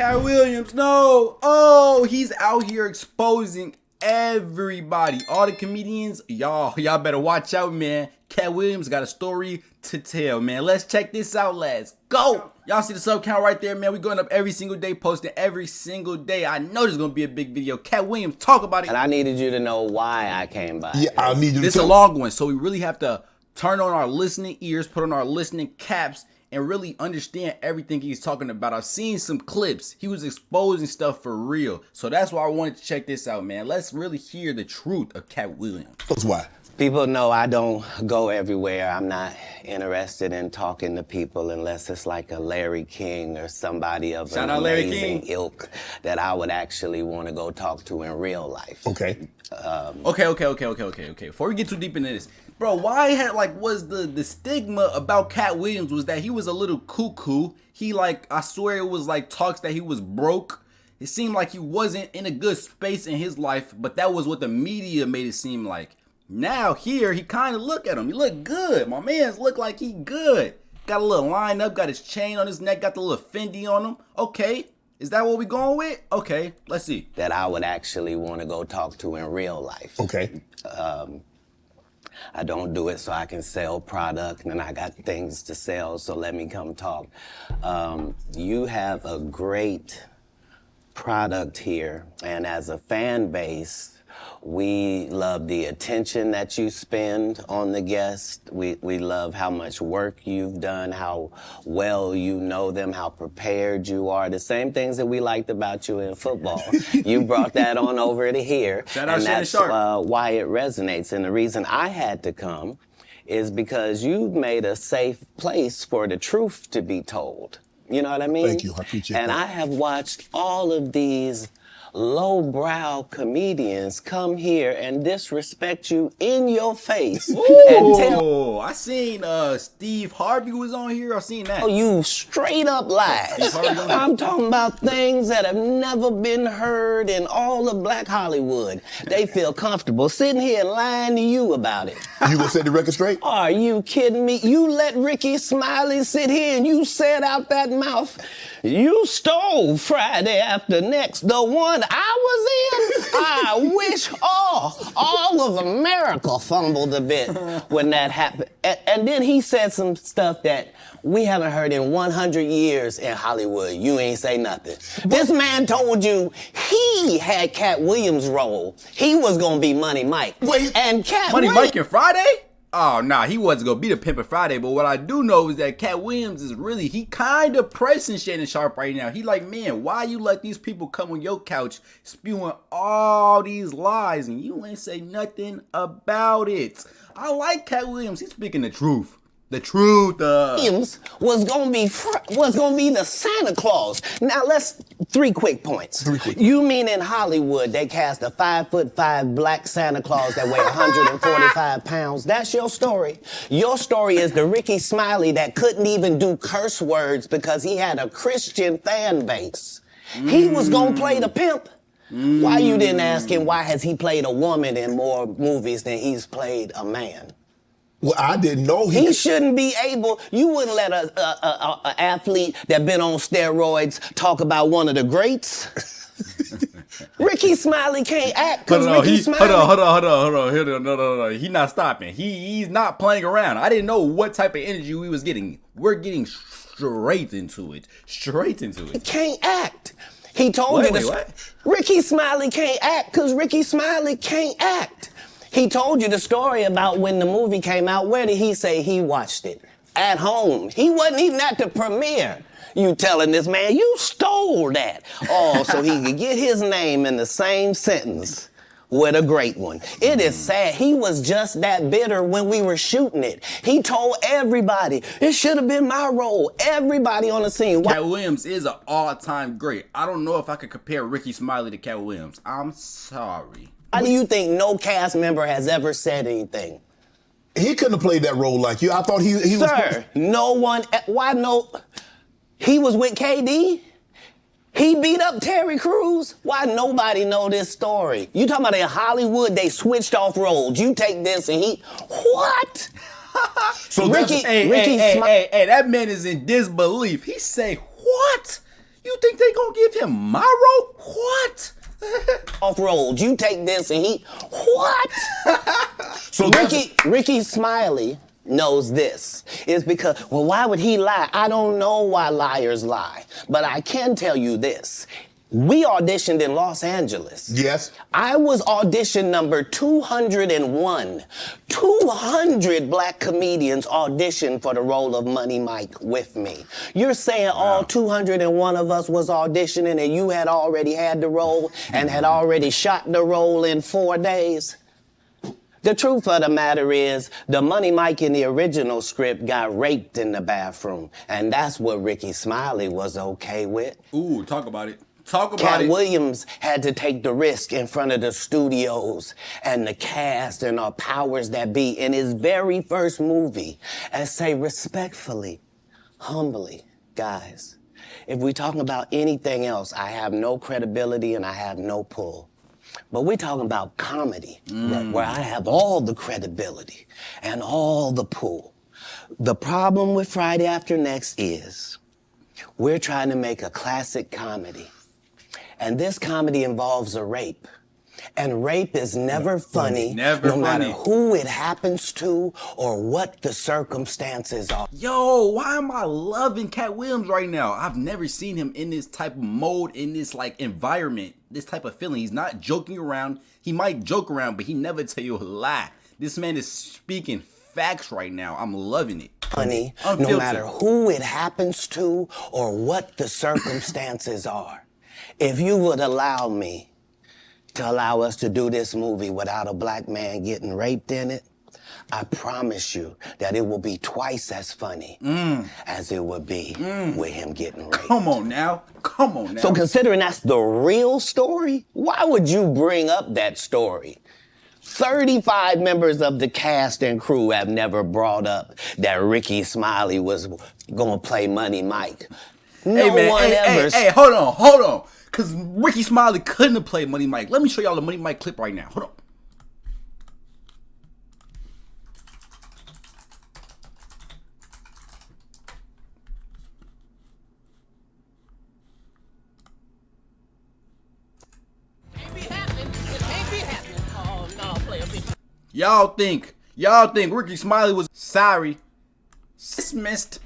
Katt Williams, no. Oh, he's out here exposing everybody. All the comedians, y'all better watch out, man. Katt Williams got a story to tell, man. Let's check this out. Let's go. Y'all see the sub count right there, man. We going up every single day, posting every single day. I know there's gonna be a big video. Katt Williams, talk about it. And I needed you to know why I came by. Yeah, I need you to This is a long one, so we really have to turn on our listening ears, put on our listening caps, and really understand everything he's talking about. I've seen some clips. He was exposing stuff for real. So that's why I wanted to check this out, man. Let's really hear the truth of Katt Williams. That's why. People know I don't go everywhere. I'm not interested in talking to people unless it's like a Larry King or somebody of an amazing ilk that I would actually want to go talk to in real life. Okay. Okay. Before we get too deep into this, bro, why was the stigma about Katt Williams was that he was a little cuckoo. He I swear it was talks that he was broke. It seemed like he wasn't in a good space in his life, but that was what the media made it seem like. Now here, he kind of look at him. He look good. My man's look like he good. Got a little line up, got his chain on his neck, got the little Fendi on him. Okay. Is that what we going with? Okay, let's see. That I would actually want to go talk to in real life. Okay. I don't do it so I can sell product, and I got things to sell, so let me come talk. You have a great product here, and as a fan base, we love the attention that you spend on the guest. We love how much work you've done, how well you know them, how prepared you are. The same things that we liked about you in football. You brought that on over to here. Shout out and that's why it resonates. And the reason I had to come is because you've made a safe place for the truth to be told. You know what I mean? Thank you. I appreciate that. And I have watched all of these lowbrow comedians come here and disrespect you in your face. Ooh, I seen Steve Harvey was on here. I seen that. Oh, you straight up lies. I'm talking about things that have never been heard in all of Black Hollywood. They feel comfortable sitting here and lying to you about it. You gonna set the record straight? Are you kidding me? You let Ricky Smiley sit here and you said out that mouth, you stole Friday After Next, the one I was in. I wish all of America fumbled a bit when that happened. And then he said some stuff that we haven't heard in 100 years in Hollywood. You ain't say nothing. This man told you he had Katt Williams' role. He was gonna be Money Mike. Wait, and Katt Mike and Friday? Oh, nah, he wasn't going to be the Pimpin' Friday, but what I do know is that Katt Williams is really, he kind of pressing Shannon Sharpe right now. He like, man, why you let these people come on your couch spewing all these lies and you ain't say nothing about it? I like Katt Williams. He's speaking the truth. The truth. Williams was gonna be the Santa Claus. Now three quick points. You mean in Hollywood they cast a 5'5" black Santa Claus that weigh 145 pounds? That's your story. Your story is the Ricky Smiley that couldn't even do curse words because he had a Christian fan base. He was gonna play the pimp. Why you didn't ask him why has he played a woman in more movies than he's played a man? Well, I didn't know he shouldn't be able. You wouldn't let a athlete that been on steroids talk about one of the greats. Ricky Smiley can't act because Ricky Smiley. Hold on. No. He's not stopping. He's not playing around. I didn't know what type of energy we was getting. We're getting straight into it. He can't act. He told you this. Ricky Smiley can't act because Ricky Smiley can't act. He told you the story about when the movie came out. Where did he say he watched it? At home. He wasn't even at the premiere. You telling this man, you stole that. Oh, so he could get his name in the same sentence with a great one. It is sad. He was just that bitter when we were shooting it. He told everybody, it should have been my role. Everybody on the scene. Katt Williams is an all-time great. I don't know if I could compare Ricky Smiley to Katt Williams. I'm sorry. Why do you think no cast member has ever said anything? He couldn't have played that role like you. I thought he was... Sir, no one... Why no... He was with KD? He beat up Terry Crews? Why nobody know this story? You talking about in Hollywood, they switched off roles. You take this and he... What? So Ricky... Hey, that man is in disbelief. He say, what? You think they gonna give in my role? What? Off-road. You take this and he, what? So Ricky Smiley knows this. It's because, well, why would he lie? I don't know why liars lie. But I can tell you this. We auditioned in Los Angeles. Yes. I was audition number 201. 200 black comedians auditioned for the role of Money Mike with me. You're saying all 201 of us was auditioning and you had already had the role and had already shot the role in 4 days? The truth of the matter is, the Money Mike in the original script got raped in the bathroom, and that's what Ricky Smiley was okay with. Ooh, talk about it. Talk about Katt it. Williams had to take the risk in front of the studios and the cast and our powers that be in his very first movie and say respectfully, humbly, guys, if we're talking about anything else, I have no credibility and I have no pull. But we're talking about comedy, where I have all the credibility and all the pull. The problem with Friday After Next is we're trying to make a classic comedy. And this comedy involves a rape. And rape is never funny, no matter who it happens to or what the circumstances are. Yo, why am I loving Katt Williams right now? I've never seen him in this type of mode, in this like environment, this type of feeling. He's not joking around. He might joke around, but he never tell you a lie. This man is speaking facts right now. I'm loving it. Funny, no matter who it happens to or what the circumstances are. If you would allow me to allow us to do this movie without a black man getting raped in it, I promise you that it will be twice as funny as it would be with him getting raped. Come on now. Come on now. So considering that's the real story, why would you bring up that story? 35 members of the cast and crew have never brought up that Ricky Smiley was gonna play Money Mike. Hey, hold on. Because Ricky Smiley couldn't have played Money Mike. Let me show y'all the Money Mike clip right now. Hold on. Y'all think Ricky Smiley was sorry? Dismissed.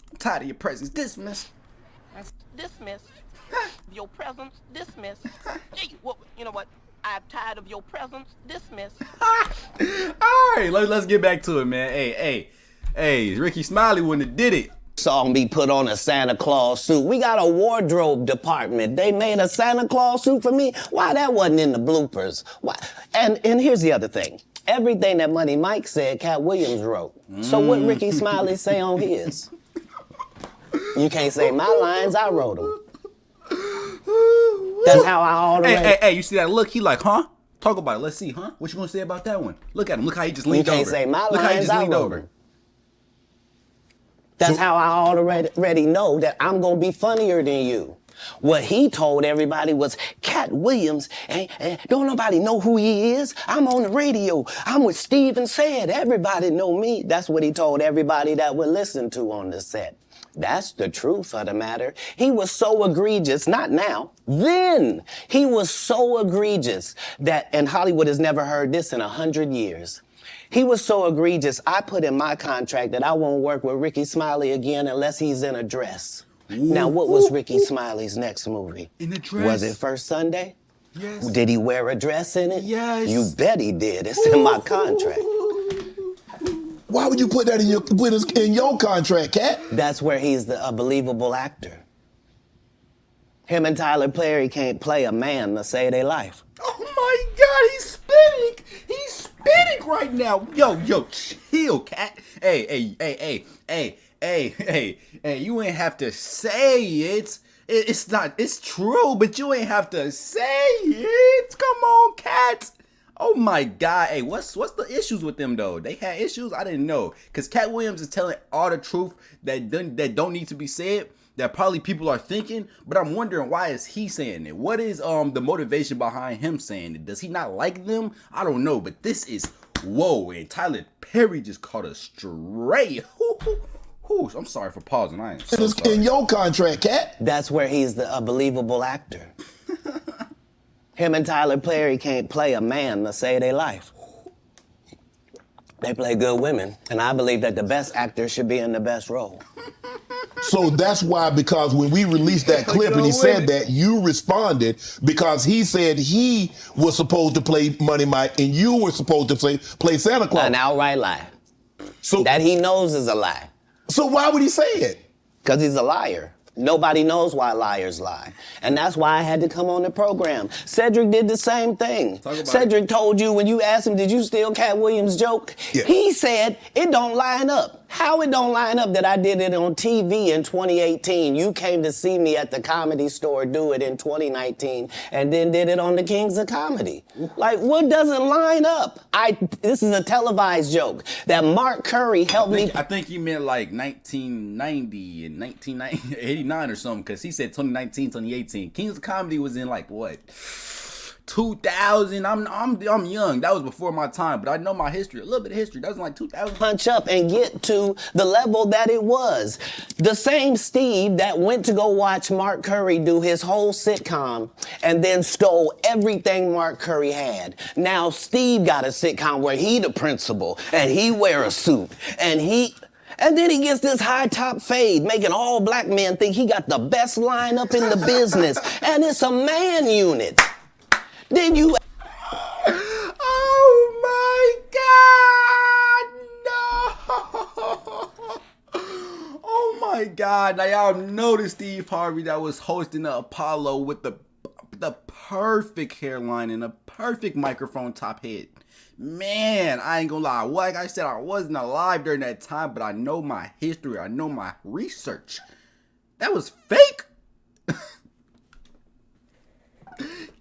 I'm tired of your presence. Dismissed. Dismissed. Your presence dismissed. Gee, well, you know what? I'm tired of your presence dismissed. Alright, let's get back to it, man. Hey, Ricky Smiley wouldn't have did it. Saw me put on a Santa Claus suit. We got a wardrobe department. They made a Santa Claus suit for me. Why that wasn't in the bloopers? Why? And here's the other thing. Everything that Money Mike said, Katt Williams wrote. So what Ricky Smiley say on his? You can't say my lines, I wrote them. That's how I ought to Hey, you see that look? He like, huh? Talk about it. Let's see, huh? What you gonna say about that one? Look at him. Look how he just leaned over. You can't say my lines, I wrote them. That's how I already know that I'm gonna be funnier than you. What he told everybody was, Katt Williams, don't nobody know who he is. I'm on the radio. I'm with Steven Said. Everybody know me. That's what he told everybody that would listen to on the set. That's the truth of the matter. He was so egregious, not now, then. He was so egregious that, and Hollywood has never heard this in 100 years. He was so egregious, I put in my contract that I won't work with Ricky Smiley again unless he's in a dress. Now, what was Ricky Smiley's next movie? In a dress. Was it First Sunday? Yes. Did he wear a dress in it? Yes. You bet he did. It's in my contract. Why would you put that in your contract, Katt? That's where he's a believable actor. Him and Tyler Perry can't play a man to save their life. Oh my God, he's spinning. He's spinning right now. Yo, chill, Katt. Hey, you ain't have to say it. It's true, but you ain't have to say it. Come on, Katt. Oh my God. Hey, what's the issues with them though? They had issues? I didn't know. Cause Katt Williams is telling all the truth that don't need to be said, that probably people are thinking, but I'm wondering, why is he saying it? What is the motivation behind him saying it? Does he not like them? I don't know, but this is whoa, and Tyler Perry just caught us straight. Whew, I'm sorry for pausing. I am so sorry. In your contract, Katt. That's where he's a believable actor. Him and Tyler Perry can't play a man to save their life. They play good women, and I believe that the best actor should be in the best role. So that's why, because when we released that clip and he said that, you responded because he said he was supposed to play Money Mike and you were supposed to play Santa Claus. An outright lie. So That he knows is a lie. So why would he say it? Because he's a liar. Nobody knows why liars lie. And that's why I had to come on the program. Cedric did the same thing. Cedric told you when you asked him, did you steal Katt Williams' joke? Yeah. He said, it don't line up. How it don't line up that I did it on TV in 2018? You came to see me at the Comedy Store do it in 2019 and then did it on the Kings of Comedy. Like, what doesn't line up? This is a televised joke that Mark Curry helped me. I think he meant like 1990 and 1989 or something, because he said 2019, 2018. Kings of Comedy was in like what? 2000. I'm young. That was before my time, but I know my history, a little bit of history. That was in like 2000. Punch up and get to the level that it was. The same Steve that went to go watch Mark Curry do his whole sitcom and then stole everything Mark Curry had. Now Steve got a sitcom where he the principal and he wear a suit and then he gets this high top fade, making all black men think he got the best lineup in the business. And it's a man unit. Then you... Oh my God, no! Oh my God! Now y'all noticed Steve Harvey that was hosting the Apollo with the perfect hairline and a perfect microphone top head. Man, I ain't gonna lie. Like I said, I wasn't alive during that time, but I know my history. I know my research. That was fake.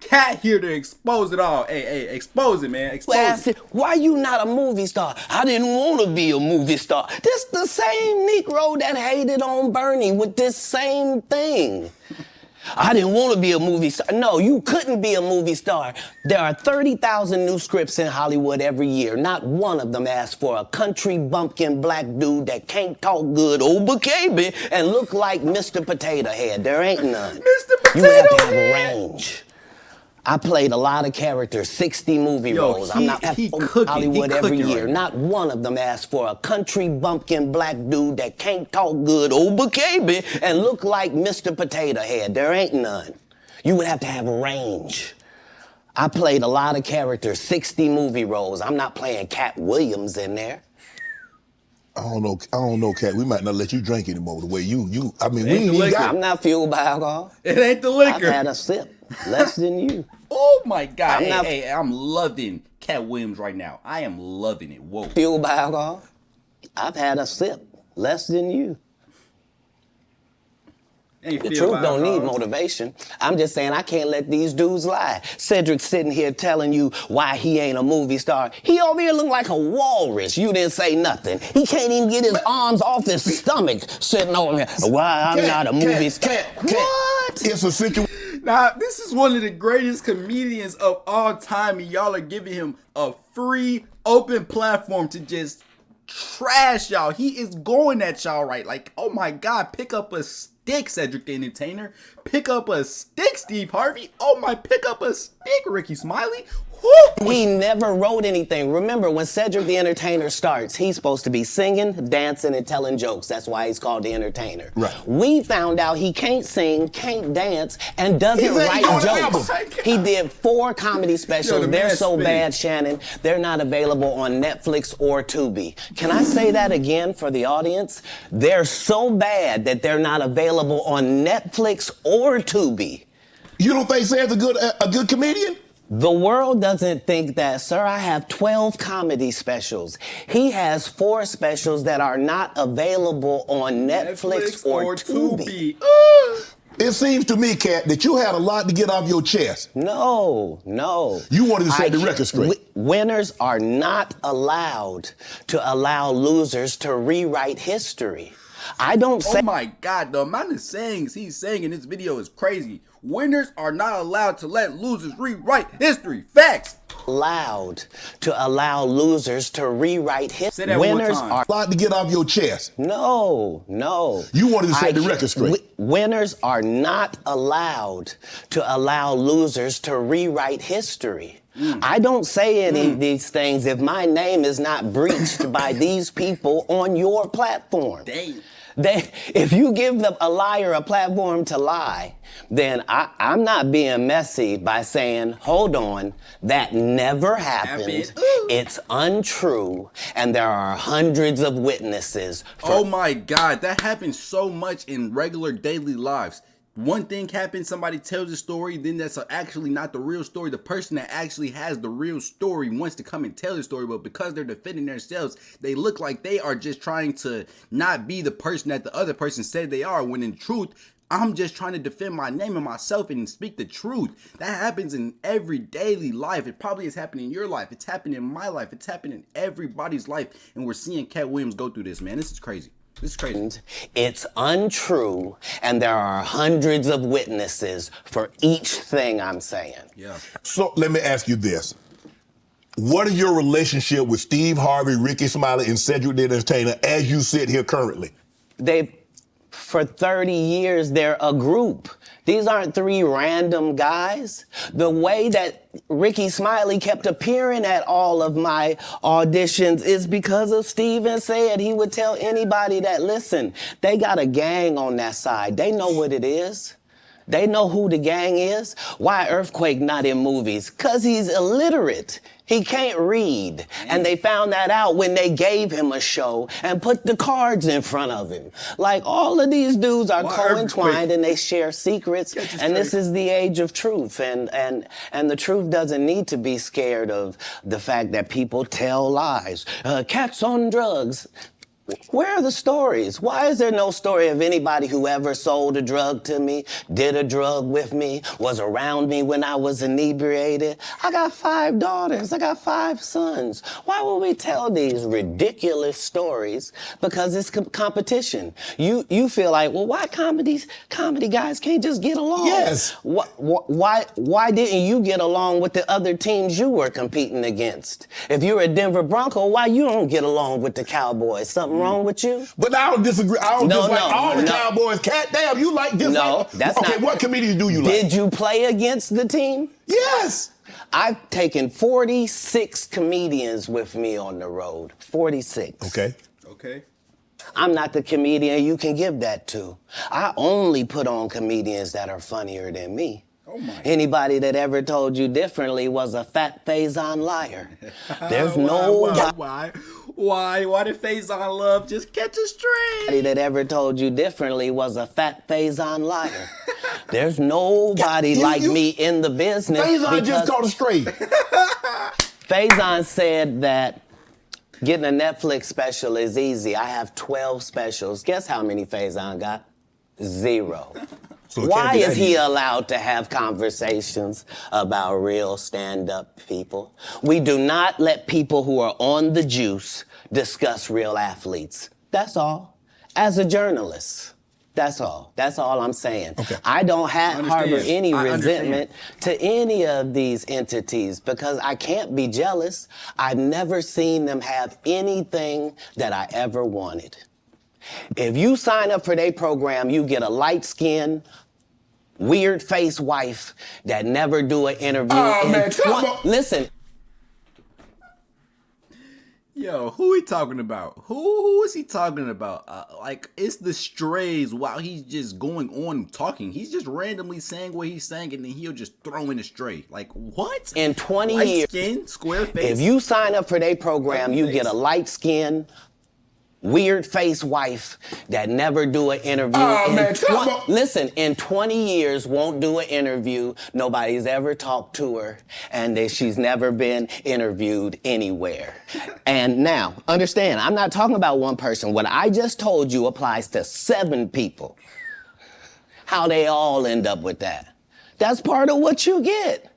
Katt here to expose it all. Hey, expose it, man. Expose it. Why you not a movie star? I didn't want to be a movie star. This the same Negro that hated on Bernie with this same thing. I didn't want to be a movie star. No, you couldn't be a movie star. There are 30,000 new scripts in Hollywood every year. Not one of them asks for a country bumpkin black dude that can't talk good Oba-Kaby and look like Mr. Potato Head. There ain't none. Mr. Potato You have to have Head. range. I played a lot of characters, 60 movie roles. I'm not Hollywood every year. Right. Not one of them asks for a country bumpkin black dude that can't talk good Oba-Kaby and look like Mr. Potato Head. There ain't none. You would have to have range. I played a lot of characters, 60 movie roles. I'm not playing Katt Williams in there. I don't know, Katt. We might not let you drink anymore the way you. I mean, It ain't we the ain't liquor. got. I'm not fueled by alcohol. It ain't the liquor. I've had a sip, less than you. Oh my God. I'm not- Hey, I'm loving Katt Williams right now. I am loving it. Whoa. Fueled by alcohol. I've had a sip, less than you. Ain't The feel truth by don't need alcohol. motivation. I'm just saying I can't let these dudes lie. Cedric's sitting here telling you why he ain't a movie star. He over here look like a walrus. You didn't say nothing. He can't even get his arms off his stomach sitting over here. Why I'm not a movie star. What? It's a situation. Now, this is one of the greatest comedians of all time, and y'all are giving him a free, open platform to just trash y'all. He is going at y'all right. Like, oh my God, pick up a stick, Cedric the Entertainer. Pick up a stick, Steve Harvey. Oh my, pick up a stick, Ricky Smiley. Woo! He never wrote anything. Remember, when Cedric the Entertainer starts, he's supposed to be singing, dancing, and telling jokes. That's why he's called the Entertainer. Right. We found out he can't sing, can't dance, and doesn't He's write on the jokes. album. He did 4 comedy specials. Yo, the They're man's so spinning. bad, Shannon, they're not available on Netflix or Tubi. Can I say that again for the audience? They're so bad that they're not available on Netflix or Tubi. You don't think Sam's a good comedian? The world doesn't think that, sir. I have 12 comedy specials. He has 4 specials that are not available on Netflix or Tubi. It seems to me, Katt, that you had a lot to get off your chest. No. You wanted to set the I record straight. Winners are not allowed to allow losers to rewrite history. I don't say. Oh my God, the amount of sayings he's saying in this video is crazy. Winners are not allowed to let losers rewrite history. Facts. Allowed to allow losers to rewrite history. Say that Winners one more time. are. A lot to get off your chest. No. You wanted to set the record straight. Winners are not allowed to allow losers to rewrite history. I don't say any of these things if my name is not breached by these people on your platform. Dang. If you give a liar a platform to lie, then I'm not being messy by saying, hold on, that never happened. It's untrue, and there are hundreds of witnesses. Oh my God, that happens so much in regular daily lives. One thing happens, somebody tells a story, then that's actually not the real story. The person that actually has the real story wants to come and tell the story, but because they're defending themselves, they look like they are just trying to not be the person that the other person said they are, when in truth, I'm just trying to defend my name and myself and speak the truth. That happens in every daily life. It probably is happening in your life. It's happening in my life. It's happening in everybody's life. And we're seeing Katt Williams go through this, man. This is crazy. This is crazy. It's untrue, and there are hundreds of witnesses for each thing I'm saying. Yeah. So let me ask you this. What is your relationship with Steve Harvey, Ricky Smiley, and Cedric the Entertainer as you sit here currently? For 30 years, they're a group. These aren't three random guys. The way that Ricky Smiley kept appearing at all of my auditions is because of Steven said he would tell anybody that, listen, they got a gang on that side. They know what it is. They know who the gang is. Why Earthquake not in movies? 'Cause he's illiterate. He can't read. And they found that out when they gave him a show and put the cards in front of him. Like, all of these dudes are co-entwined and they share secrets. And this is the age of truth. And the truth doesn't need to be scared of the fact that people tell lies. Katt's on drugs. Where are the stories? Why is there no story of anybody who ever sold a drug to me, did a drug with me, was around me when I was inebriated? I got 5 daughters. I got 5 sons. Why would we tell these ridiculous stories? Because it's competition. You feel like, well, why comedy guys can't just get along? Yes. Why didn't you get along with the other teams you were competing against? If you're a Denver Bronco, why you don't get along with the Cowboys? Something wrong with you? But I don't disagree. I don't dislike all the Cowboys. Katt, damn, you like this? No, that's not. Okay, what comedians do you like? Did you play against the team? Yes. I've taken 46 comedians with me on the road. 46. Okay. I'm not the comedian you can give that to. I only put on comedians that are funnier than me. Oh my. Anybody that ever told you differently was a fat Faison liar. There's no... Why did Faison Love just catch a stray? Anybody that ever told you differently was a fat Faison liar. There's nobody like me in the business. Faison just caught a stray. Faison said that getting a Netflix special is easy. I have 12 specials. Guess how many Faison got? 0. So why is he allowed to have conversations about real stand-up people? We do not let people who are on the juice discuss real athletes. That's all. As a journalist, that's all. That's all I'm saying. Okay. I don't harbor any resentment to any of these entities because I can't be jealous. I've never seen them have anything that I ever wanted. If you sign up for their program, you get a light-skinned, weird-faced wife that never do an interview. Oh, man, come on. Listen. Yo, who he talking about? Who is he talking about? Like, it's the strays while he's just going on talking. He's just randomly saying what he's saying, and then he'll just throw in a stray. Like, what? In 20 light years, skin, square face. If you sign up for their program, you get a light-skinned, weird-faced wife that never do an interview. Oh, man, come on. Listen, in 20 years, won't do an interview. Nobody's ever talked to her, and she's never been interviewed anywhere. And now, understand, I'm not talking about one person. What I just told you applies to 7 people. How they all end up with that. That's part of what you get.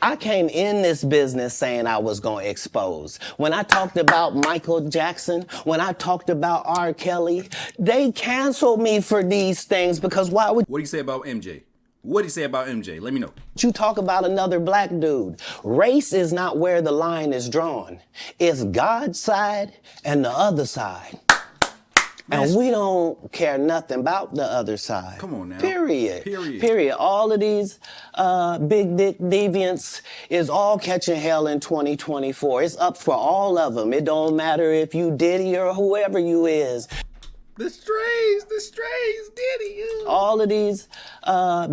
I came in this business saying I was going to expose. When I talked about Michael Jackson, when I talked about R. Kelly, they canceled me for these things because why would What do you say about MJ? What do you say about MJ? Let me know. you talk about another black dude? Race is not where the line is drawn. It's God's side and the other side. And we don't care nothing about the other side. Come on now. Period. All of these big dick deviants is all catching hell in 2024. It's up for all of them. It don't matter if you Diddy or whoever you is. The strays, Diddy. All of these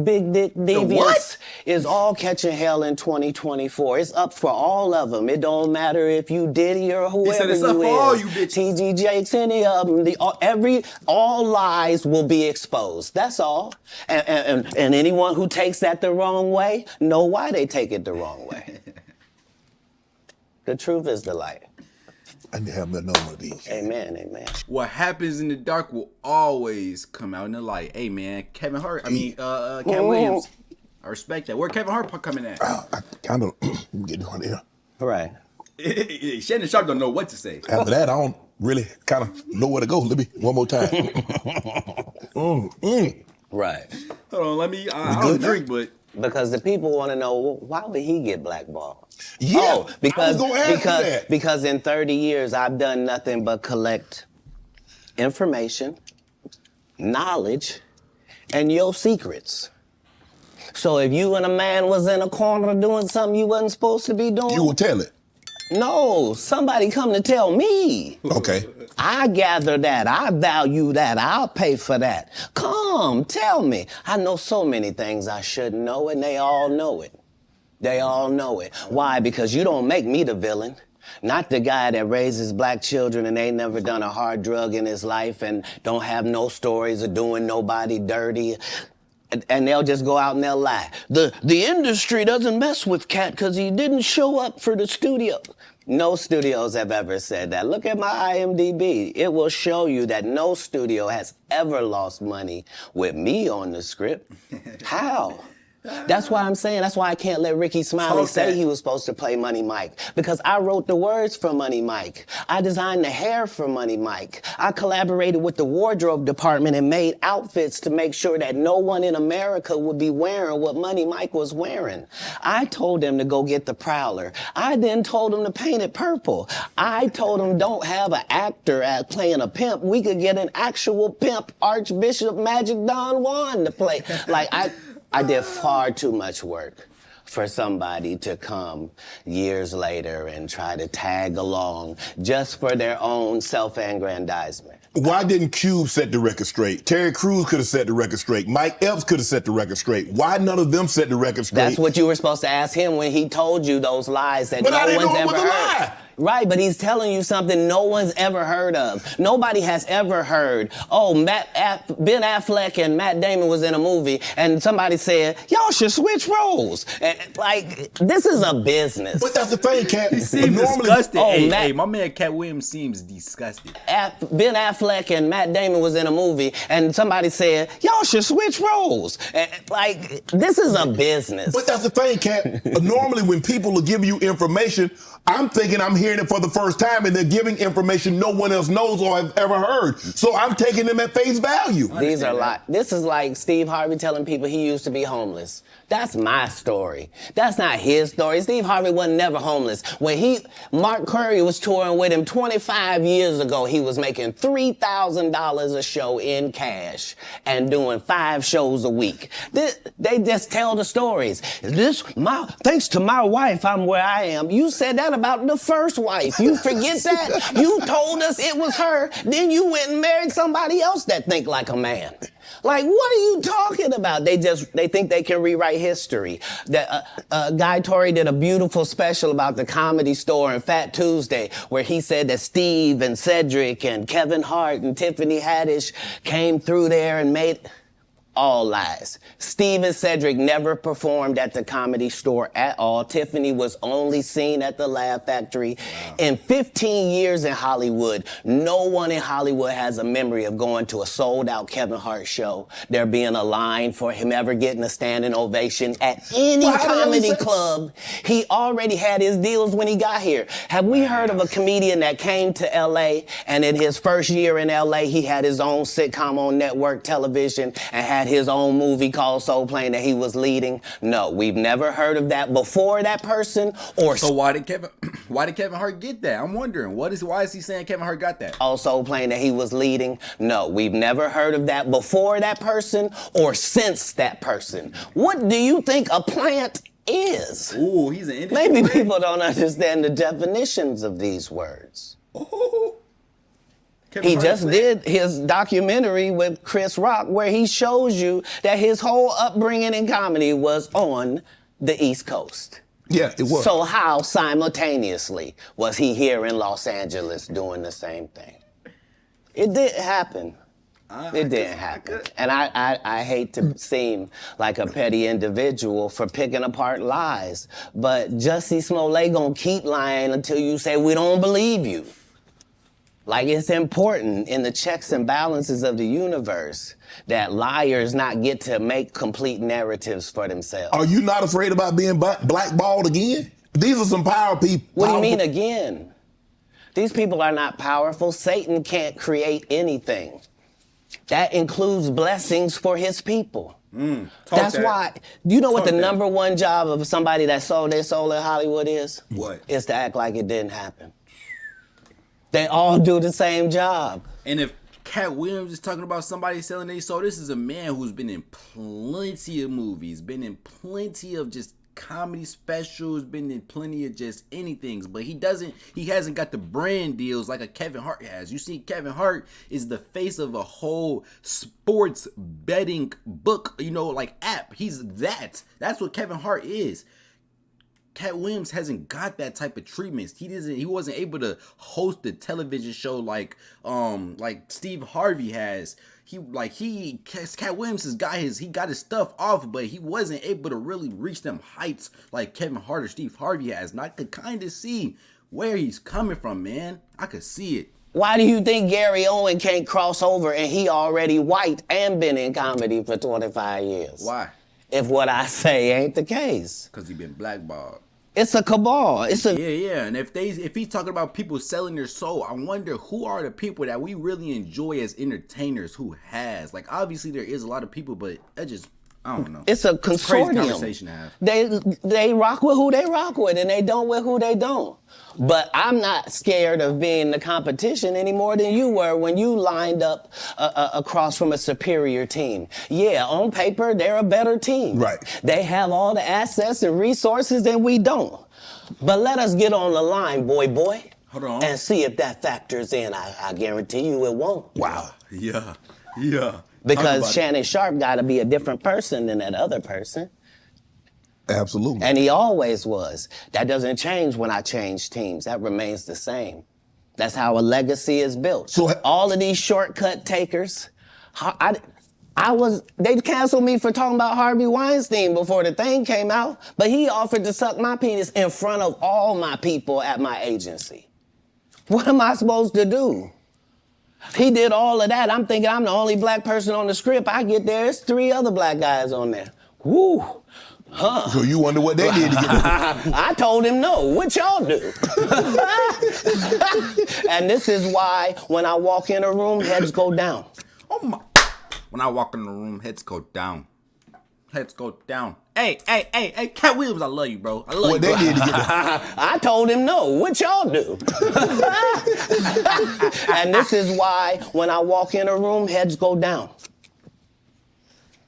big dick deviants is all catching hell in 2024. It's up for all of them. It don't matter if you Diddy or whoever He said it's you up is. for all you bitches. TG Jakes, any of them. All lies will be exposed. That's all. And anyone who takes that the wrong way, know why they take it the wrong way. The truth is the light. I need to have another one of these. Amen, amen. What happens in the dark will always come out in the light. Hey man, Cat Williams. I respect that. Where Kevin Hart coming at? I kind of get on here. Right. Shannon Sharp don't know what to say. After that, I don't really kind of know where to go. Let me one more time. Right. Hold on, I don't drink, but Because the people want to know, well, why would he get blackballed? Yeah, Oh, because I was gonna ask you that. because in 30 years I've done nothing but collect information, knowledge, and your secrets. So if you and a man was in a corner doing something you wasn't supposed to be doing, You will tell it. no, somebody come to tell me. Okay. I gather that. I value that. I'll pay for that. Come, tell me. I know so many things I shouldn't know, and they all know it. They all know it. Why? Because you don't make me the villain. Not the guy that raises black children and ain't never done a hard drug in his life and don't have no stories of doing nobody dirty. And they'll just go out and they'll lie. The industry doesn't mess with Katt because he didn't show up for the studio. No studios have ever said that. Look at my IMDb. It will show you that no studio has ever lost money with me on the script. How? That's why I'm saying, that's why I can't let Ricky Smiley say he was supposed to play Money Mike. Because I wrote the words for Money Mike. I designed the hair for Money Mike. I collaborated with the wardrobe department and made outfits to make sure that no one in America would be wearing what Money Mike was wearing. I told him to go get the Prowler. I then told him to paint it purple. I told him don't have an actor playing a pimp. We could get an actual pimp, Archbishop Magic Don Juan to play. Like, I did far too much work for somebody to come years later and try to tag along just for their own self-aggrandizement. Why didn't Cube set the record straight? Terry Crews could have set the record straight. Mike Epps could have set the record straight. Why none of them set the record straight? That's what you were supposed to ask him when he told you those lies that But I no didn't one's know it ever was a heard. lie. Right, but he's telling you something no one's ever heard of. Nobody has ever heard, oh, Ben Affleck and Matt Damon was in a movie, and somebody said, y'all should switch roles. Like, this is a business. But that's the thing, Katt. He seems Normally, disgusted. Oh, Hey, my man Cat Williams seems disgusted. Ben Affleck and Matt Damon was in a movie, and somebody said, y'all should switch roles. Like, this is a business. But that's the thing, Katt. Normally, when people are giving you information, I'm thinking I'm hearing it for the first time, and they're giving information no one else knows or have ever heard. So I'm taking them at face value. These are like, this is like Steve Harvey telling people he used to be homeless. That's my story. That's not his story. Steve Harvey wasn't never homeless. When Mark Curry was touring with him 25 years ago, he was making $3,000 a show in cash and doing 5 shows a week. They just tell the stories. Thanks to my wife, I'm where I am. You said that about the first wife. You forget that? You told us it was her. Then you went and married somebody else that think like a man. Like, what are you talking about? They think they can rewrite history. Guy Torrey did a beautiful special about the Comedy Store and Fat Tuesday, where he said that Steve and Cedric and Kevin Hart and Tiffany Haddish came through there and made... All lies. Steve and Cedric never performed at the Comedy Store at all. Tiffany was only seen at the Laugh Factory. Wow. In 15 years in Hollywood, no one in Hollywood has a memory of going to a sold-out Kevin Hart show, there being a line for him ever getting a standing ovation at any comedy club. He already had his deals when he got here. Have we heard of a comedian that came to LA and in his first year in LA, he had his own sitcom on network television and had his own movie called Soul Plane that he was leading? No, we've never heard of that before that person. Or so why did Kevin Hart get that? I'm wondering why is he saying Kevin Hart got that? Soul Plane that he was leading? No, we've never heard of that before that person or since that person. What do you think a plant is? Ooh, he's an industry. Maybe people don't understand the definitions of these words. Ooh. He just did his documentary with Chris Rock where he shows you that his whole upbringing in comedy was on the East Coast. Yeah, it was. So how simultaneously was he here in Los Angeles doing the same thing? It didn't happen. It didn't happen. And I hate to seem like a petty individual for picking apart lies, but Jussie Smollett gonna keep lying until you say we don't believe you. Like, it's important in the checks and balances of the universe that liars not get to make complete narratives for themselves. Are you not afraid about being blackballed again? These are some power people. What do you mean again? These people are not powerful. Satan can't create anything. That includes blessings for his people. That's why, you know what the number one job of somebody that sold their soul in Hollywood is? What? Is to act like it didn't happen. They all do the same job. And if Katt Williams is talking about somebody selling their soul, this is a man who's been in plenty of movies, been in plenty of just comedy specials, been in plenty of just anything, but he hasn't got the brand deals like a Kevin Hart has. You see, Kevin Hart is the face of a whole sports betting book, like app. He's that's what Kevin Hart is. Katt Williams hasn't got that type of treatment. He wasn't able to host a television show like Steve Harvey has. Katt Williams has got his stuff off, but he wasn't able to really reach them heights like Kevin Hart or Steve Harvey has. And I could kind of see where he's coming from, man. I could see it. Why do you think Gary Owen can't cross over and he already white and been in comedy for 25 years? Why? If what I say ain't the case. Because he been blackballed. It's a cabal. Yeah. And if he's talking about people selling their soul, I wonder who are the people that we really enjoy as entertainers who has. Like, obviously there is a lot of people, but I don't know. It's a consortium. It's a crazy conversation to have. They rock with who they rock with, and they don't with who they don't. But I'm not scared of being the competition any more than you were when you lined up across from a superior team. Yeah, on paper, they're a better team. Right. They have all the assets and resources, and we don't. But let us get on the line, boy. Hold on. And see if that factors in. I guarantee you it won't. Wow. Yeah. Because Shannon Sharp got to be a different person than that other person. Absolutely. And he always was. That doesn't change when I change teams. That remains the same. That's how a legacy is built. So all of these shortcut takers, they canceled me for talking about Harvey Weinstein before the thing came out, but he offered to suck my penis in front of all my people at my agency. What am I supposed to do? He did all of that. I'm thinking I'm the only black person on the script. I get there, there's 3 other black guys on there. Woo. Huh. So you wonder what they did to get I told him no. What y'all do? And this is why when I walk in a room, heads go down. Oh my. When I walk in the room, heads go down. Heads go down. Hey, Katt Williams, I love you, bro. I love you, bro. What they did to get I told him no. What y'all do? And this is why when I walk in a room, heads go down.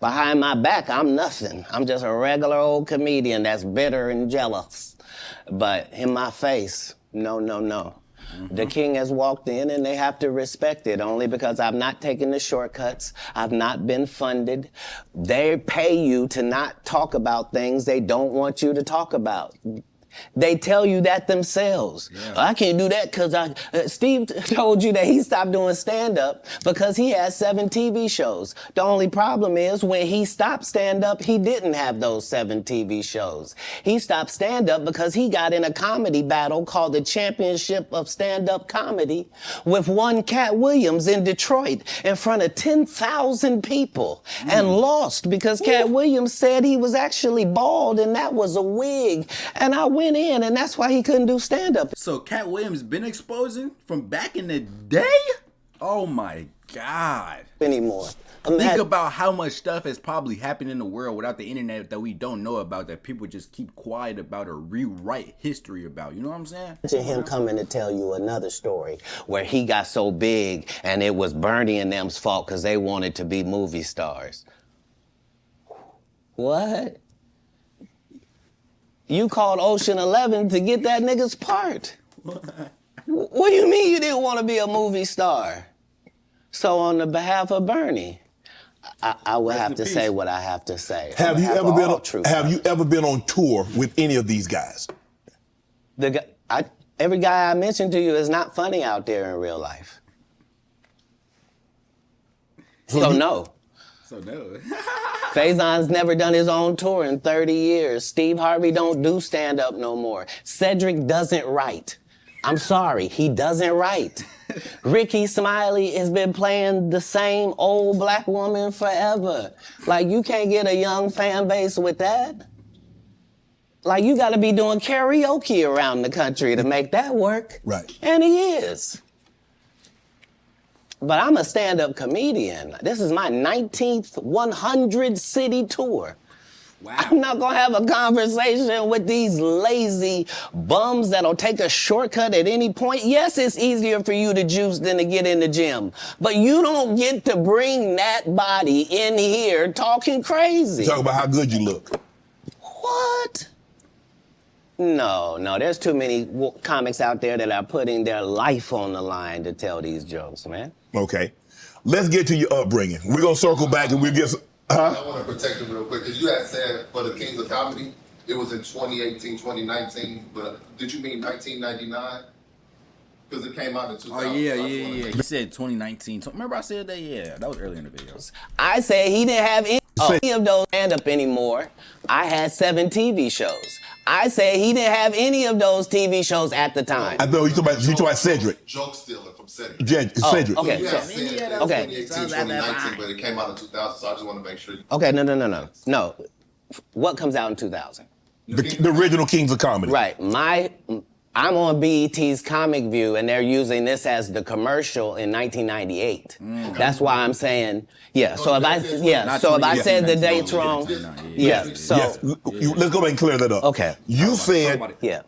Behind my back, I'm nothing. I'm just a regular old comedian that's bitter and jealous. But in my face, no. Mm-hmm. The king has walked in and they have to respect it only because I've not taken the shortcuts. I've not been funded. They pay you to not talk about things they don't want you to talk about. They tell you that themselves. Yeah. I can't do that because Steve told you that he stopped doing stand-up because he had 7 TV shows. The only problem is when he stopped stand-up, he didn't have those 7 TV shows. He stopped stand-up because he got in a comedy battle called the Championship of Stand-Up Comedy with one Katt Williams in Detroit in front of 10,000 people and lost because Katt Williams said he was actually bald and that was a wig. And I went in, and that's why he couldn't do stand-up. So Katt Williams been exposing from back in the day? Oh my God. Anymore. Think about how much stuff has probably happened in the world without the internet that we don't know about, that people just keep quiet about or rewrite history about. You know what I'm saying? Imagine him coming to tell you another story where he got so big and it was Bernie and them's fault because they wanted to be movie stars. What? You called Ocean 11 to get that nigga's part. What do you mean you didn't want to be a movie star? So on the behalf of Bernie, I will have to say what I have to say. Have you ever been on tour with any of these guys? Every guy I mentioned to you is not funny out there in real life. So no. So no. Faison's never done his own tour in 30 years. Steve Harvey don't do stand-up no more. Cedric doesn't write. I'm sorry, he doesn't write. Ricky Smiley has been playing the same old black woman forever. Like, you can't get a young fan base with that. Like, you gotta be doing karaoke around the country to make that work. Right. And he is. But I'm a stand-up comedian. This is my 19th 100-city tour. Wow. I'm not gonna have a conversation with these lazy bums that'll take a shortcut at any point. Yes, it's easier for you to juice than to get in the gym, but you don't get to bring that body in here talking crazy. Talk about how good you look. What? No, there's too many comics out there that are putting their life on the line to tell these jokes, man. Okay. Let's get to your upbringing. We're going to circle back and we'll get some... I want to protect him real quick, because you had said for the Kings of Comedy, it was in 2018, 2019, but did you mean 1999? Because it came out in 2000. Oh, yeah. He said 2019. Remember I said that? Yeah, that was early in the video. I said he didn't have any of those stand-up anymore. I had 7 TV shows. I said he didn't have any of those TV shows at the time. I know you talking about Cedric. Joke stealer from Cedric. Cedric. Okay. So you had said it was Okay. 2018, 2019, but it came out in 2000, so I just want to make sure. Okay, no. What comes out in 2000? The original Kings of Comedy. Right. I'm on BET's Comic View, and they're using this as the commercial in 1998. That's why I'm saying, yeah. So if I said the dates wrong, Let's go back and clear that up. Okay. You said, yeah.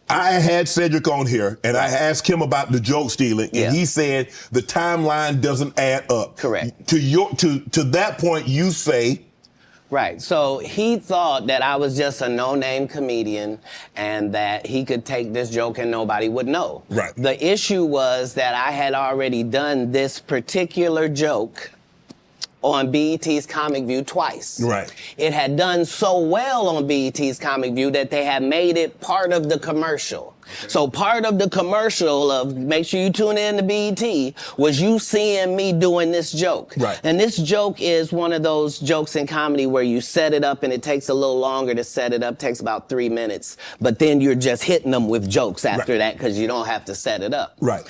I had Cedric on here, and I asked him about the joke stealing, and he said the timeline doesn't add up. Correct. To that point, you say. Right. So he thought that I was just a no-name comedian and that he could take this joke and nobody would know. Right. The issue was that I had already done this particular joke on BET's Comic View twice. Right. It had done so well on BET's Comic View that they had made it part of the commercial. Okay. So part of the commercial of make sure you tune in to BET was you seeing me doing this joke. Right. And this joke is one of those jokes in comedy where you set it up and it takes a little longer to set it up, takes about 3 minutes, but then you're just hitting them with jokes after that because you don't have to set it up. Right.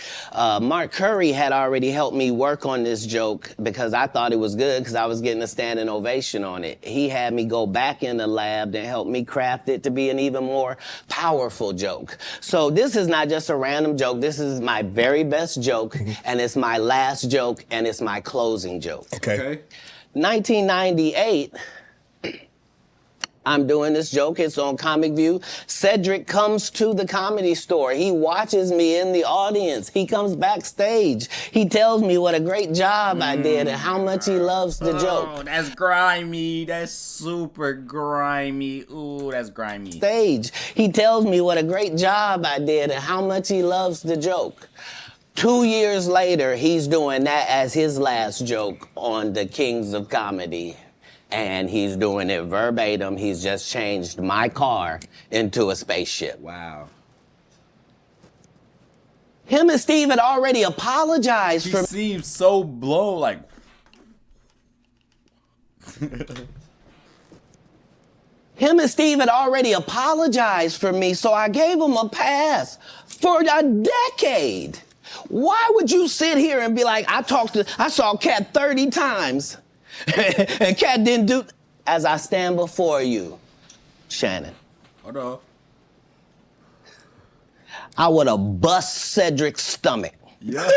Mark Curry had already helped me work on this joke because I thought it was good because I was getting a standing ovation on it. He had me go back in the lab and help me craft it to be an even more powerful joke. So this is not just a random joke. This is my very best joke, and it's my last joke, and it's my closing joke. Okay. 1998, I'm doing this joke. It's on Comic View. Cedric comes to the Comedy Store. He watches me in the audience. He comes backstage. He tells me what a great job I did and how much he loves the joke. Oh, that's grimy. That's super grimy. Ooh, that's grimy. Stage. He tells me what a great job I did and how much he loves the joke. 2 years later, he's doing that as his last joke on the Kings of Comedy. And he's doing it verbatim. He's just changed my car into a spaceship. Wow. Him and Steve had already apologized He for... seems so blown, like... Him and Steve had already apologized for me, so I gave him a pass for a decade. Why would you sit here and be like, I saw Katt 30 times, and Katt didn't do... As I stand before you, Shannon, Hold on. I would have bust Cedric's stomach. Yeah.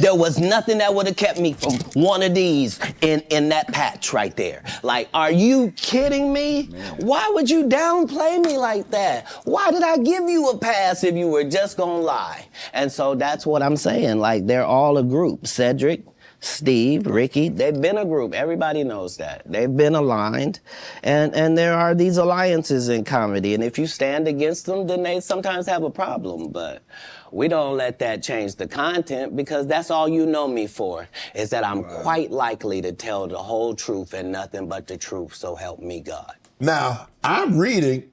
There was nothing that would have kept me from one of these in that patch right there. Like, are you kidding me? Man. Why would you downplay me like that? Why did I give you a pass if you were just gonna lie? And so that's what I'm saying. Like, they're all a group. Cedric, Steve, Ricky, they've been a group. Everybody knows that. They've been aligned. And there are these alliances in comedy. And if you stand against them, then they sometimes have a problem. But we don't let that change the content, because that's all you know me for, is that I'm quite likely to tell the whole truth and nothing but the truth, so help me God. Now, I'm reading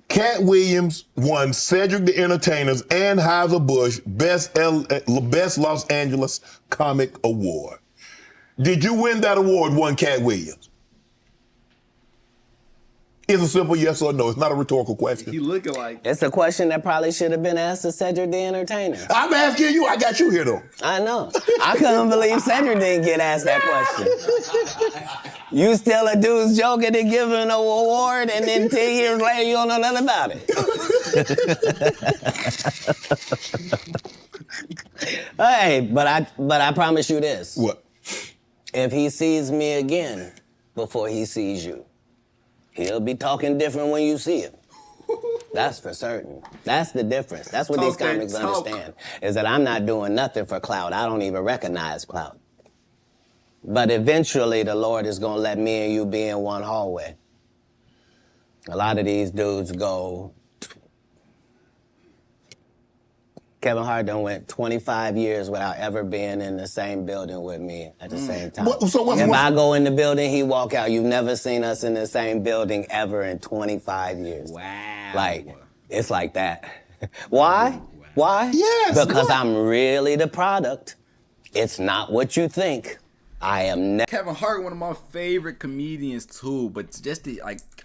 Katt Williams won Cedric the Entertainer's and Anheuser-Busch Best Los Angeles Comic Award. Did you win that award, won Katt Williams? It's a simple yes or no. It's not a rhetorical question. He looking like... It's a question that probably should have been asked to Cedric the Entertainer. I'm asking you. I got you here, though. I know. I couldn't believe Cedric didn't get asked that question. You still a dude's joking and giving an award, and then 10 years later you don't know nothing about it. Hey, but I promise you this. What? If he sees me again before he sees you, he'll be talking different when you see him. That's for certain. That's the difference. That's what these comics understand, is that I'm not doing nothing for clout. I don't even recognize clout. But eventually the Lord is going to let me and you be in one hallway. A lot of these dudes go... Kevin Hart done went 25 years without ever being in the same building with me at the same time. If I go in the building, he walk out. You've never seen us in the same building ever in 25 years. Wow. Like, it's like that. Why? Why? Yes. Because I'm really the product. It's not what you think. I am Kevin Hart, one of my favorite comedians too, but just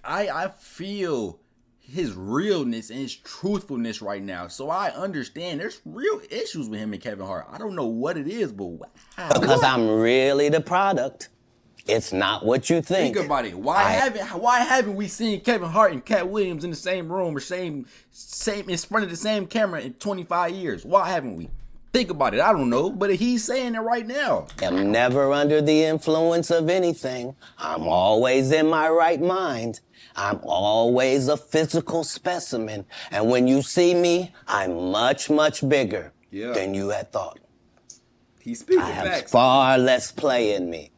I feel his realness and his truthfulness right now. So I understand there's real issues with him and Kevin Hart. I don't know what it is, but wow. Because I'm really the product. It's not what you think. Think about it. Why haven't we seen Kevin Hart and Katt Williams in the same room or same in front of the same camera in 25 years? Why haven't we? Think about it. I don't know, but he's saying it right now. I'm never under the influence of anything. I'm always in my right mind. I'm always a physical specimen. And when you see me, I'm much, much bigger than you had thought. He's speaking I have facts. far less play in me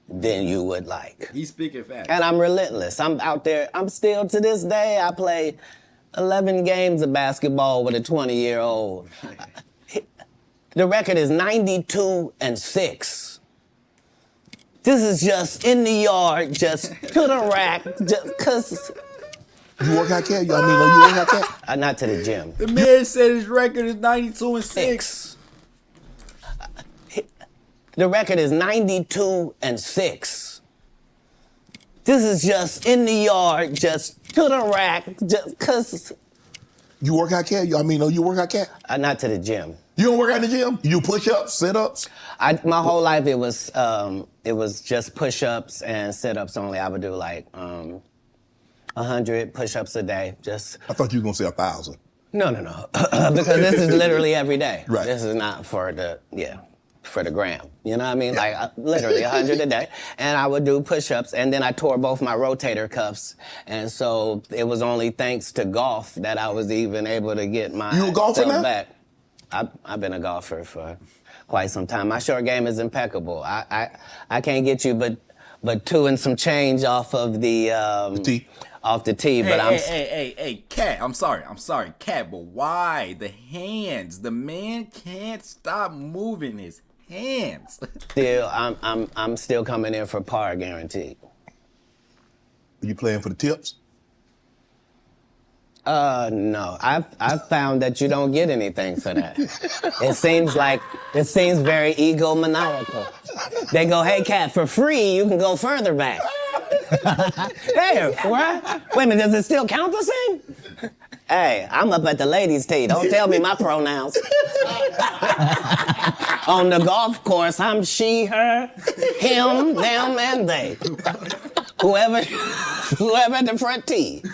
than you would like. He's speaking facts. And I'm relentless. I'm out there. I'm still, to this day, I play 11 games of basketball with a 20-year-old. The record is 92-6. This is just in the yard, just to the rack, just cause. You work out, Katt? You work out, Katt? Not to the gym. The man said his record is 92-6. The record is 92-6. This is just in the yard, just to the rack, just cause. You work out, Katt? You work out, Katt? Not to the gym. You don't work out in the gym? You do push-ups, sit-ups? My whole life it was just push-ups and sit-ups only. I would do like 100 push-ups a day. Just. I thought you were gonna say 1,000. No. Because this is literally every day. Right. This is not for the gram. You know what I mean? Like literally 100 a day. And I would do push-ups, and then I tore both my rotator cuffs. And so it was only thanks to golf that I was even able to get my You a golfer now? back. I've been a golfer for quite some time. My short game is impeccable. I can't get you but 2 and some change off of the tee. Off the tee, but Hey, Katt, I'm sorry, Katt, but why the hands? The man can't stop moving his hands. Still, I'm still coming in for par guaranteed. You playing for the tips? No. I've found that you don't get anything for that. It seems very egomaniacal. They go, hey, Katt, for free, you can go further back. Hey, what? Wait a minute, does it still count the same? Hey, I'm up at the ladies' tee. Don't tell me my pronouns. On the golf course, I'm she, her, him, them, and they. Whoever at the front tee.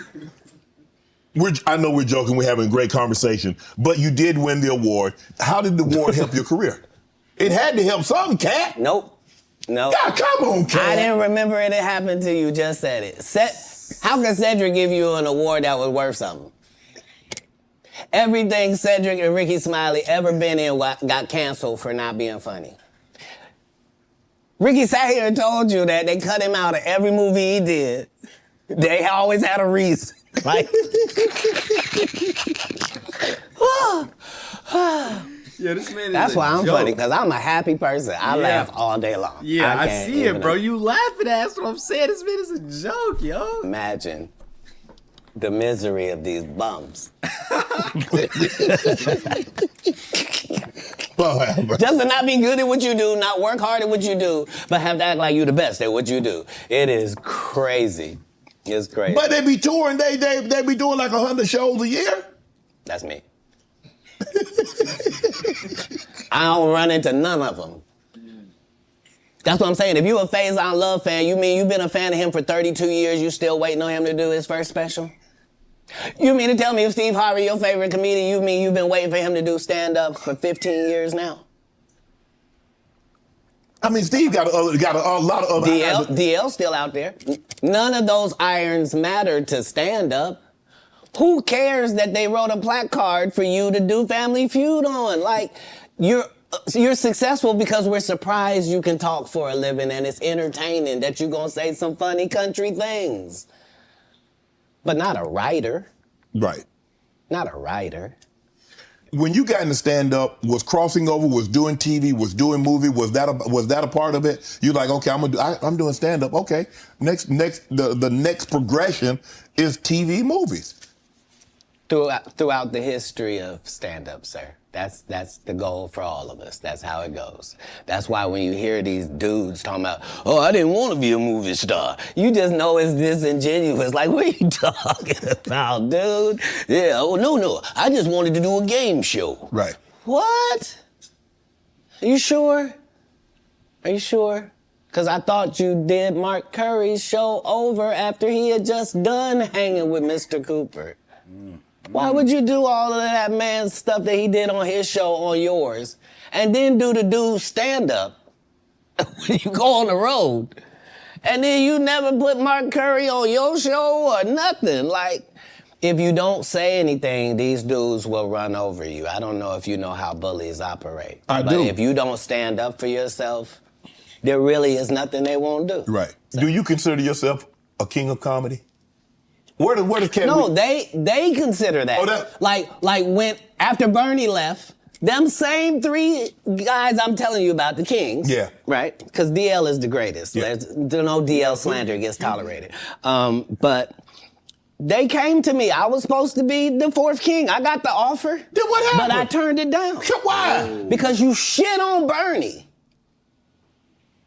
I know we're joking, we're having a great conversation, but you did win the award. How did the award help your career? It had to help something, Katt. Nope. God, come on, Katt. I didn't remember it happened till you just said it. How can Cedric give you an award that was worth something? Everything Cedric and Ricky Smiley ever been in got canceled for not being funny. Ricky sat here and told you that they cut him out of every movie he did. They always had a reason. Like, Yeah, this man is that's why I'm joke. funny, because I'm a happy person. I laugh all day long. Yeah, I see it, bro. You laughing, that's what I'm saying. This man is a joke, yo. Imagine the misery of these bums. Just to not be good at what you do, not work hard at what you do, but have to act like you the best at what you do. It is crazy. It's crazy. But they be touring, they be doing like 100 shows a year. That's me. I don't run into none of them. That's what I'm saying. If you a Faison Love fan, you mean you've been a fan of him for 32 years, you still waiting on him to do his first special? You mean to tell me if Steve Harvey, your favorite comedian, you mean you've been waiting for him to do stand-up for 15 years now? I mean, Steve got a lot of other DL's still out there. None of those irons matter to stand-up. Who cares that they wrote a placard for you to do Family Feud on? Like, you're successful because we're surprised you can talk for a living and it's entertaining that you're gonna say some funny country things. But not a writer. Right. Not a writer. When you got into stand-up, was crossing over, was doing TV, was doing movie, was that a part of it? You like, okay, I'm doing stand-up. Okay, the next progression is TV movies. Throughout the history of stand-up, sir. That's the goal for all of us. That's how it goes. That's why when you hear these dudes talking about, oh, I didn't want to be a movie star, you just know it's disingenuous. Like, what are you talking about, dude? Yeah, oh, no, I just wanted to do a game show. Right. What? Are you sure? Are you sure? Because I thought you did Mark Curry's show over after he had just done hanging with Mr. Cooper. Why would you do all of that man's stuff that he did on his show on yours and then do the dude's stand-up when you go on the road? And then you never put Mark Curry on your show or nothing. Like, if you don't say anything, these dudes will run over you. I don't know if you know how bullies operate. But if you don't stand up for yourself, there really is nothing they won't do. Right. So. Do you consider yourself a king of comedy? Where does Katt? No, they consider that. Oh, like when after Bernie left, them same three guys I'm telling you about, the kings. Yeah. Right? Because DL is the greatest. Yeah. There's no DL slander gets tolerated. But they came to me. I was supposed to be the fourth king. I got the offer. Then what happened? But I turned it down. Why? Because you shit on Bernie.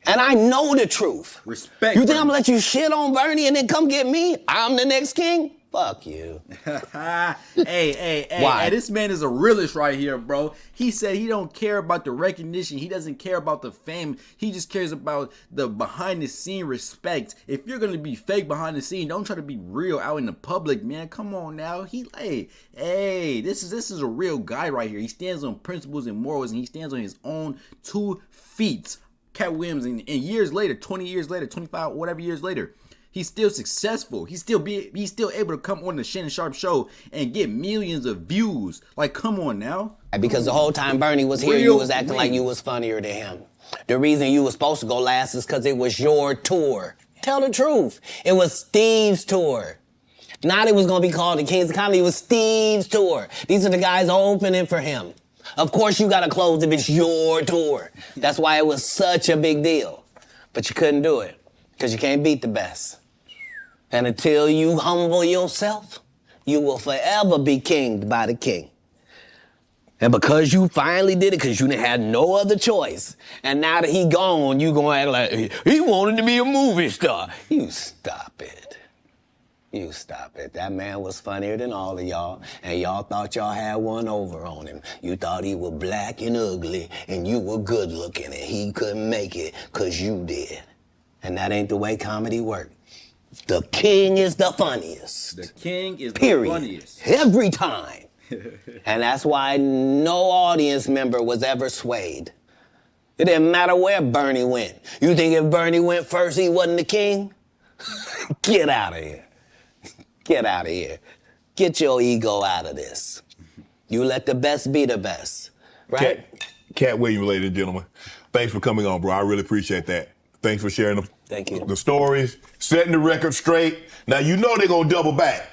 And I know the truth. Respect. You think I'm gonna let you shit on Bernie and then come get me? I'm the next king? Fuck you. Hey, Why? Hey, this man is a realist right here, bro. He said he don't care about the recognition. He doesn't care about the fame. He just cares about the behind the scene respect. If you're gonna be fake behind the scene, don't try to be real out in the public, man. Come on now. Hey, this is a real guy right here. He stands on principles and morals, and he stands on his own 2 feet. Katt Williams, and years later, 20 years later, 25, whatever years later, he's still successful. He's still able to come on the Shannon Sharp show and get millions of views. Like, come on now. Because the whole time Bernie was here, you was acting like you was funnier than him. The reason you was supposed to go last is because it was your tour. Tell the truth. It was Steve's tour. Not it was going to be called the Kings of Comedy. It was Steve's tour. These are the guys opening for him. Of course you gotta close if it's your tour. That's why it was such a big deal. But you couldn't do it, because you can't beat the best. And until you humble yourself, you will forever be kinged by the king. And because you finally did it, because you had no other choice, and now that he gone, you gonna act like, he wanted to be a movie star. You stop it. You stop it. That man was funnier than all of y'all, and y'all thought y'all had one over on him. You thought he was black and ugly, and you were good looking, and he couldn't make it because you did. And that ain't the way comedy works. The king is the funniest. The king is Period. the funniest. Every time. And that's why no audience member was ever swayed. It didn't matter where Bernie went. You think if Bernie went first, he wasn't the king? Get out of here. Get out of here. Get your ego out of this. You let the best be the best, right? Katt Williams, ladies and gentlemen, thanks for coming on, bro. I really appreciate that. Thanks for sharing Thank you. the stories, setting the record straight. Now, you know they're going to double back.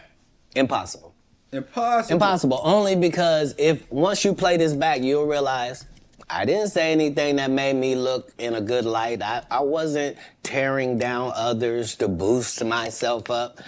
Impossible. Impossible. Impossible. Only because once you play this back, you'll realize I didn't say anything that made me look in a good light. I wasn't tearing down others to boost myself up.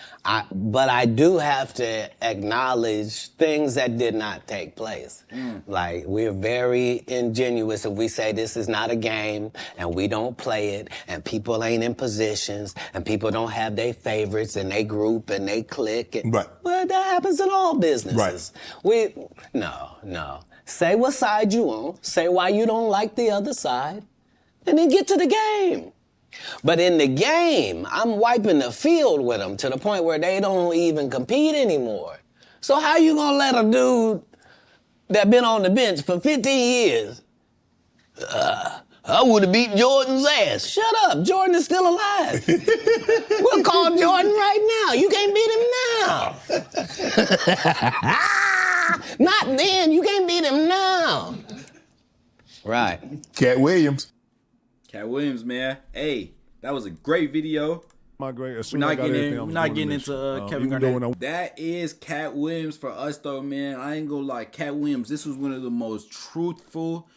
But I do have to acknowledge things that did not take place. Like, we're very ingenuous if we say this is not a game and we don't play it and people ain't in positions and people don't have their favorites and they group and they click. Right. Well, that happens in all businesses. Right. No. Say what side you on, say why you don't like the other side, and then get to the game. But in the game, I'm wiping the field with them to the point where they don't even compete anymore. So how you gonna let a dude that been on the bench for 15 years, I would have beat Jordan's ass. Shut up, Jordan is still alive. We'll call Jordan right now. You can't beat him now. Not then, you can't beat him now. Right. Katt Williams. Katt Williams, man. Hey, that was a great video. My great. We're not getting into Kevin Garnett. That is Katt Williams for us, though, man. I ain't gonna lie. Katt Williams, this was one of the most truthful,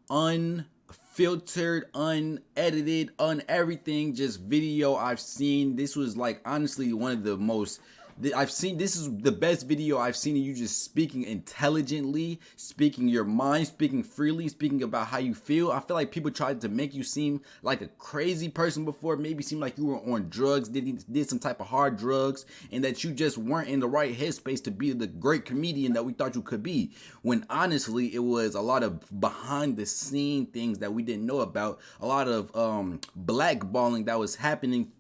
unfiltered, unedited, everything, just video I've seen. This was, like, honestly one of the most... this is the best video I've seen of you just speaking intelligently, speaking your mind, speaking freely, speaking about how you feel. I feel like people tried to make you seem like a crazy person before, maybe seem like you were on drugs, did some type of hard drugs, and that you just weren't in the right headspace to be the great comedian that we thought you could be. When honestly, it was a lot of behind the scene things that we didn't know about, a lot of blackballing that was happening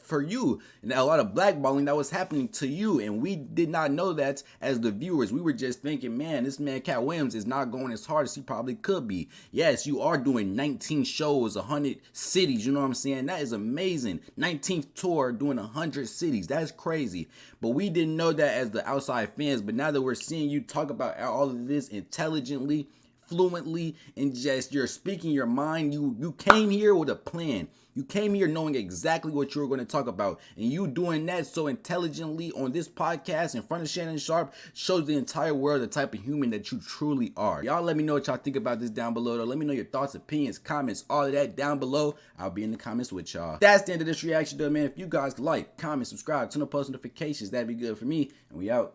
for you, and a lot of blackballing that was happening to you, and we did not know that as the viewers. We were just thinking, man, this man Katt Williams is not going as hard as he probably could be. Yes, you are doing 19 shows, 100 cities, you know what I'm saying? That is amazing. 19th tour, doing 100 cities. That's crazy. But we didn't know that as the outside fans. But now that we're seeing you talk about all of this intelligently, fluently, and just you're speaking your mind, you came here with a plan. You came here knowing exactly what you were going to talk about, and you doing that so intelligently on this podcast in front of Shannon Sharp shows the entire world the type of human that you truly are. Y'all let me know what y'all think about this down below, though. Let me know your thoughts, opinions, comments, all of that down below. I'll be in the comments with y'all. That's the end of this reaction, though, man. If you guys like, comment, subscribe, turn on post notifications, that'd be good for me, and we out.